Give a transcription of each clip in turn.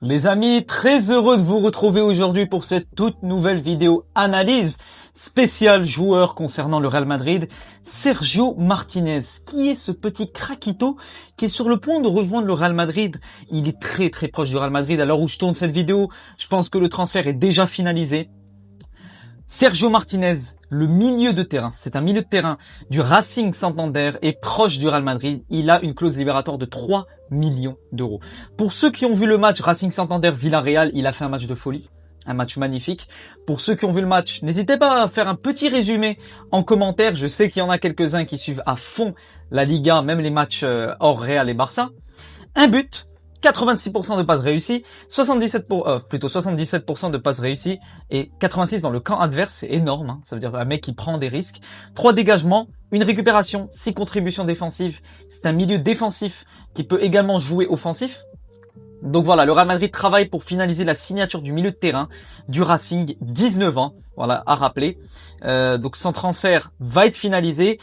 Les amis, très heureux de vous retrouver aujourd'hui pour cette toute nouvelle vidéo analyse spéciale joueur concernant le Real Madrid, Sergio Martinez. Qui est ce petit craquito qui est sur le point de rejoindre le Real Madrid? Il est très proche du Real Madrid. À l'heure où je tourne cette vidéo, je pense que le transfert est déjà finalisé. Sergio Martinez, le milieu de terrain, c'est un milieu de terrain du Racing Santander, est proche du Real Madrid. Il a une clause libératoire de 3 millions d'euros. Pour ceux qui ont vu le match Racing Santander-Villarreal, il a fait un match de folie, un match magnifique. Pour ceux qui ont vu le match, n'hésitez pas à faire un petit résumé en commentaire. Je sais qu'il y en a quelques-uns qui suivent à fond la Liga, même les matchs hors Real et Barça. Un but, 86% de passes réussies, 77% de passes réussies et 86 dans le camp adverse, c'est énorme, hein. Ça veut dire un mec qui prend des risques. 3 dégagements, une récupération, 6 contributions défensives. C'est un milieu défensif qui peut également jouer offensif. Donc voilà, le Real Madrid travaille pour finaliser la signature du milieu de terrain du Racing, 19 ans, voilà, à rappeler. Donc son transfert va être finalisé.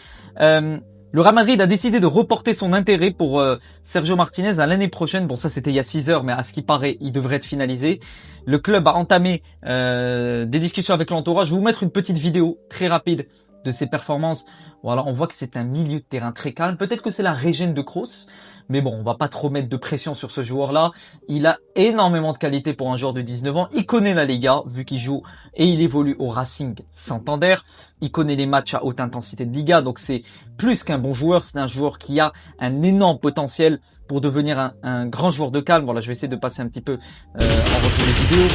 Le Real Madrid a décidé de reporter son intérêt pour Sergio Martinez à l'année prochaine. Bon, ça c'était il y a 6 heures, mais à ce qui paraît, il devrait être finalisé. Le club a entamé des discussions avec l'entourage. Je vais vous mettre une petite vidéo très rapide de ses performances. Voilà, on voit que c'est un milieu de terrain très calme. Peut-être que c'est la régène de Kroos, mais bon, on va pas trop mettre de pression sur ce joueur-là. Il a énormément de qualité pour un joueur de 19 ans. Il connaît la Liga, vu qu'il joue et il évolue au Racing Santander. Il connaît les matchs à haute intensité de Liga, donc c'est plus qu'un bon joueur. C'est un joueur qui a un énorme potentiel pour devenir un grand joueur de calme. Voilà, je vais essayer de passer un petit peu en retour des vidéos.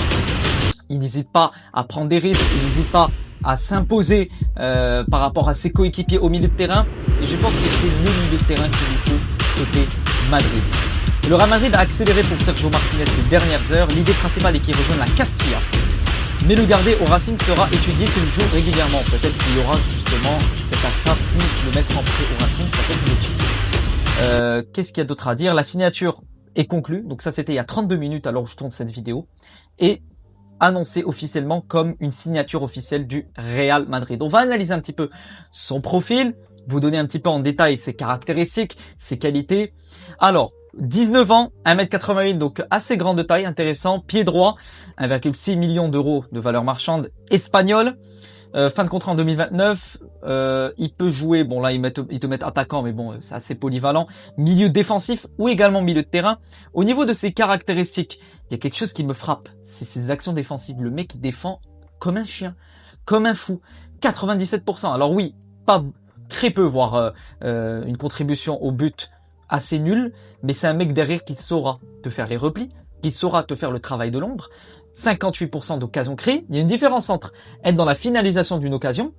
Il n'hésite pas à prendre des risques, il n'hésite pas à s'imposer par rapport à ses coéquipiers au milieu de terrain. Et je pense que c'est le milieu de terrain qu'il nous faut côté Madrid. Le Real Madrid a accéléré pour Sergio Martinez ces dernières heures. L'idée principale est qu'il rejoigne la Castilla. Mais le garder au Racing sera étudié s'il joue régulièrement. Peut-être qu'il y aura justement cette affaire pour le mettre en prêt au Racing, ça peut être une étude. Qu'est-ce qu'il y a d'autre à dire? La signature est conclue. Donc ça, c'était il y a 32 minutes alors que je tourne cette vidéo. Et annoncé officiellement comme une signature officielle du Real Madrid. On va analyser un petit peu son profil, vous donner un petit peu en détail ses caractéristiques, ses qualités. Alors, 19 ans, 1m88, donc assez grande taille, intéressant, pied droit, 1,6 million d'euros de valeur marchande, espagnol. Fin de contrat en 2029, il peut jouer, bon là ils te mettent attaquant, mais bon c'est assez polyvalent, milieu défensif ou également milieu de terrain. Au niveau de ses caractéristiques, il y a quelque chose qui me frappe, c'est ses actions défensives. Le mec il défend comme un chien, comme un fou, 97%. Alors oui, pas très peu, voire une contribution au but assez nulle, mais c'est un mec derrière qui saura te faire les replis, qui saura te faire le travail de l'ombre. 58% d'occasions créées. Il y a une différence entre être dans la finalisation d'une occasion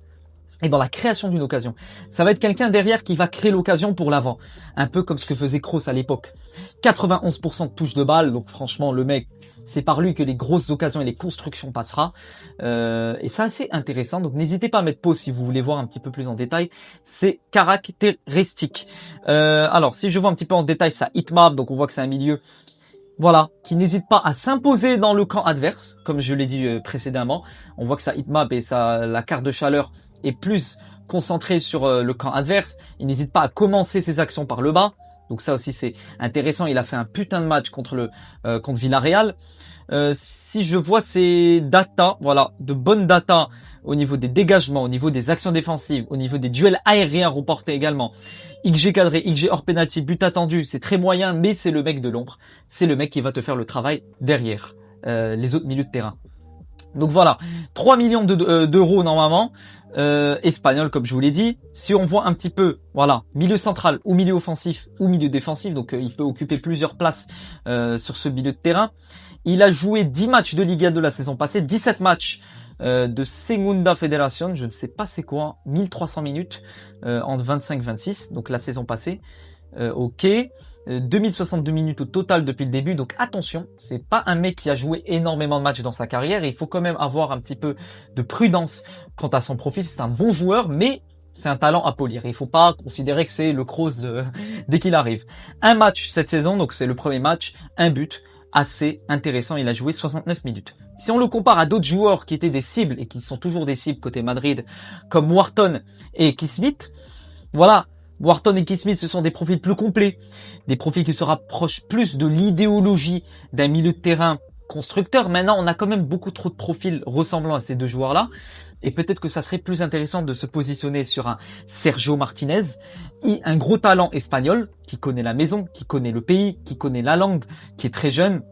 et dans la création d'une occasion. Ça va être quelqu'un derrière qui va créer l'occasion pour l'avant. Un peu comme ce que faisait Kroos à l'époque. 91% de touche de balle. Donc franchement, le mec, c'est par lui que les grosses occasions et les constructions passera. Et c'est assez intéressant. Donc n'hésitez pas à mettre pause si vous voulez voir un petit peu plus en détail ces caractéristiques. Alors, si je vois un petit peu en détail sa hitmap, donc on voit que c'est un milieu, voilà, qui n'hésite pas à s'imposer dans le camp adverse, comme je l'ai dit précédemment. On voit que sa hitmap et la carte de chaleur est plus concentrée sur le camp adverse. Il n'hésite pas à commencer ses actions par le bas. Donc ça aussi c'est intéressant. Il a fait un putain de match contre Villarreal. Si je vois ces data, voilà, de bonnes data au niveau des dégagements, au niveau des actions défensives, au niveau des duels aériens remportés également, XG cadré, XG hors penalty, but attendu, c'est très moyen, mais c'est le mec de l'ombre. C'est le mec qui va te faire le travail derrière les autres milieux de terrain. Donc voilà, 3 millions d'euros normalement, espagnol comme je vous l'ai dit. Si on voit un petit peu, voilà, milieu central ou milieu offensif ou milieu défensif, donc il peut occuper plusieurs places sur ce milieu de terrain. Il a joué 10 matchs de Liga de la saison passée, 17 matchs de Segunda Federación, je ne sais pas c'est quoi, 1300 minutes entre 25-26, donc la saison passée. Ok, 2062 minutes au total depuis le début, donc attention, c'est pas un mec qui a joué énormément de matchs dans sa carrière, et il faut quand même avoir un petit peu de prudence quant à son profil. C'est un bon joueur, mais c'est un talent à polir. Il faut pas considérer que c'est le Kroos dès qu'il arrive. Un match cette saison, donc c'est le premier match, un but, assez intéressant, il a joué 69 minutes. Si on le compare à d'autres joueurs qui étaient des cibles, et qui sont toujours des cibles côté Madrid, comme Wharton et Keith Smith, voilà, Wharton et Keith Smith, ce sont des profils plus complets, des profils qui se rapprochent plus de l'idéologie d'un milieu de terrain constructeur. Maintenant, on a quand même beaucoup trop de profils ressemblant à ces deux joueurs-là. Et peut-être que ça serait plus intéressant de se positionner sur un Sergio Martinez, un gros talent espagnol, qui connaît la maison, qui connaît le pays, qui connaît la langue, qui est très jeune,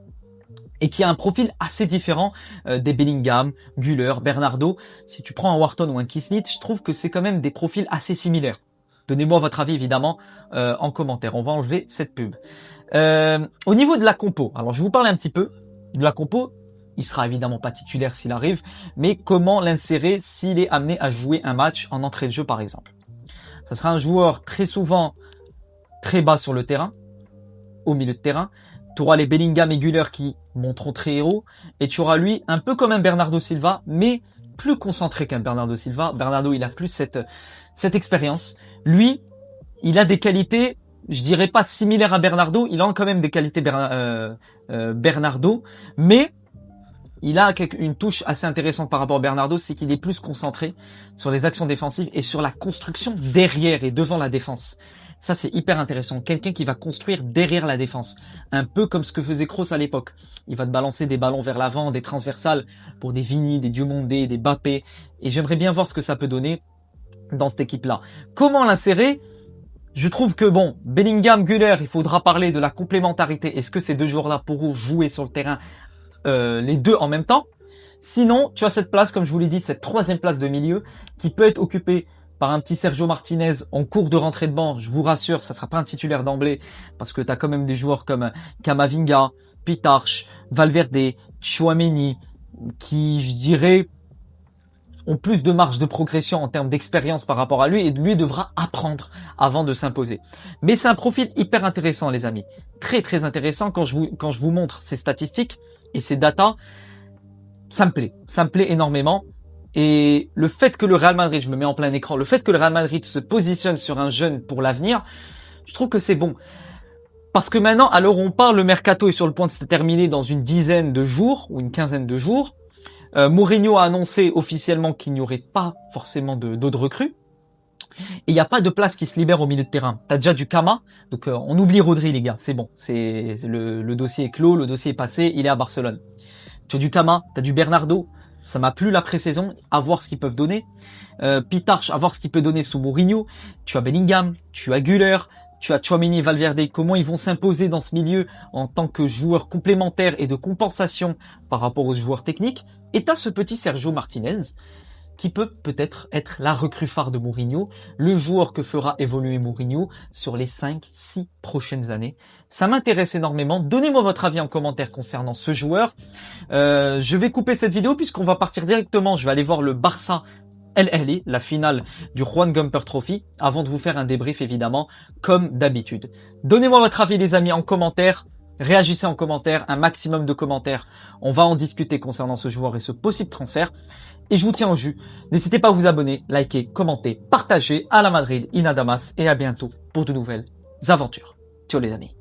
et qui a un profil assez différent des Bellingham, Güler, Bernardo. Si tu prends un Wharton ou un Keith Smith, je trouve que c'est quand même des profils assez similaires. Donnez-moi votre avis évidemment en commentaire. On va enlever cette pub. Au niveau de la compo, alors je vais vous parler un petit peu de la compo. Il sera évidemment pas titulaire s'il arrive, mais comment l'insérer s'il est amené à jouer un match en entrée de jeu par exemple. Ça sera un joueur très souvent très bas sur le terrain, au milieu de terrain. Tu auras les Bellingham et Güler qui monteront très héros, et tu auras lui un peu comme un Bernardo Silva, mais plus concentré qu'un Bernardo Silva. Bernardo, il a plus cette expérience. Lui, il a des qualités, je dirais pas similaires à Bernardo, il a quand même des qualités Bernardo, mais il a une touche assez intéressante par rapport à Bernardo, c'est qu'il est plus concentré sur les actions défensives et sur la construction derrière et devant la défense. Ça, c'est hyper intéressant. Quelqu'un qui va construire derrière la défense. Un peu comme ce que faisait Kroos à l'époque. Il va te balancer des ballons vers l'avant, des transversales pour des Vini, des Diomandé, des Mbappé. Et j'aimerais bien voir ce que ça peut donner dans cette équipe-là. Comment l'insérer? Je trouve que bon, Bellingham, Güler, il faudra parler de la complémentarité. Est-ce que ces deux joueurs-là pourront jouer sur le terrain les deux en même temps? Sinon, tu as cette place, comme je vous l'ai dit, cette troisième place de milieu qui peut être occupée par un petit Sergio Martinez en cours de rentrée de banc. Je vous rassure, ça sera pas un titulaire d'emblée parce que tu as quand même des joueurs comme Camavinga, Pitarch, Valverde, Tchouaméni qui, je dirais, ont plus de marge de progression en termes d'expérience par rapport à lui et lui devra apprendre avant de s'imposer. Mais c'est un profil hyper intéressant, les amis. Très, très intéressant quand je vous montre ces statistiques et ces datas. Ça me plaît énormément. Et le fait que le Real Madrid, je me mets en plein écran, le fait que le Real Madrid se positionne sur un jeune pour l'avenir, je trouve que c'est bon. Parce que maintenant, à l'heure où on parle, le mercato est sur le point de se terminer dans une dizaine de jours ou une quinzaine de jours. Mourinho a annoncé officiellement qu'il n'y aurait pas forcément d'autres recrues. Et il n'y a pas de place qui se libère au milieu de terrain. T'as déjà du Kama, donc on oublie Rodri les gars, c'est bon. C'est le dossier est clos, le dossier est passé, il est à Barcelone. Tu as du Kama, tu as du Bernardo, ça m'a plu la pré-saison, à voir ce qu'ils peuvent donner. Pitarch, à voir ce qu'il peut donner sous Mourinho. Tu as Bellingham, tu as Güler, tu as Tchouaméni et Valverde, comment ils vont s'imposer dans ce milieu en tant que joueurs complémentaires et de compensation par rapport aux joueurs techniques. Et tu as ce petit Sergio Martinez qui peut peut-être être la recrue phare de Mourinho, le joueur que fera évoluer Mourinho sur les 5-6 prochaines années. Ça m'intéresse énormément. Donnez-moi votre avis en commentaire concernant ce joueur. Je vais couper cette vidéo puisqu'on va partir directement. Je vais aller voir le Barça LLE, la finale du Juan Gamper Trophy, avant de vous faire un débrief évidemment, comme d'habitude. Donnez-moi votre avis les amis en commentaire. Réagissez en commentaire, un maximum de commentaires. On va en discuter concernant ce joueur et ce possible transfert. Et je vous tiens au jus. N'hésitez pas à vous abonner, liker, commenter, partager. À la Madrid, Inadamas et à bientôt pour de nouvelles aventures. Ciao les amis.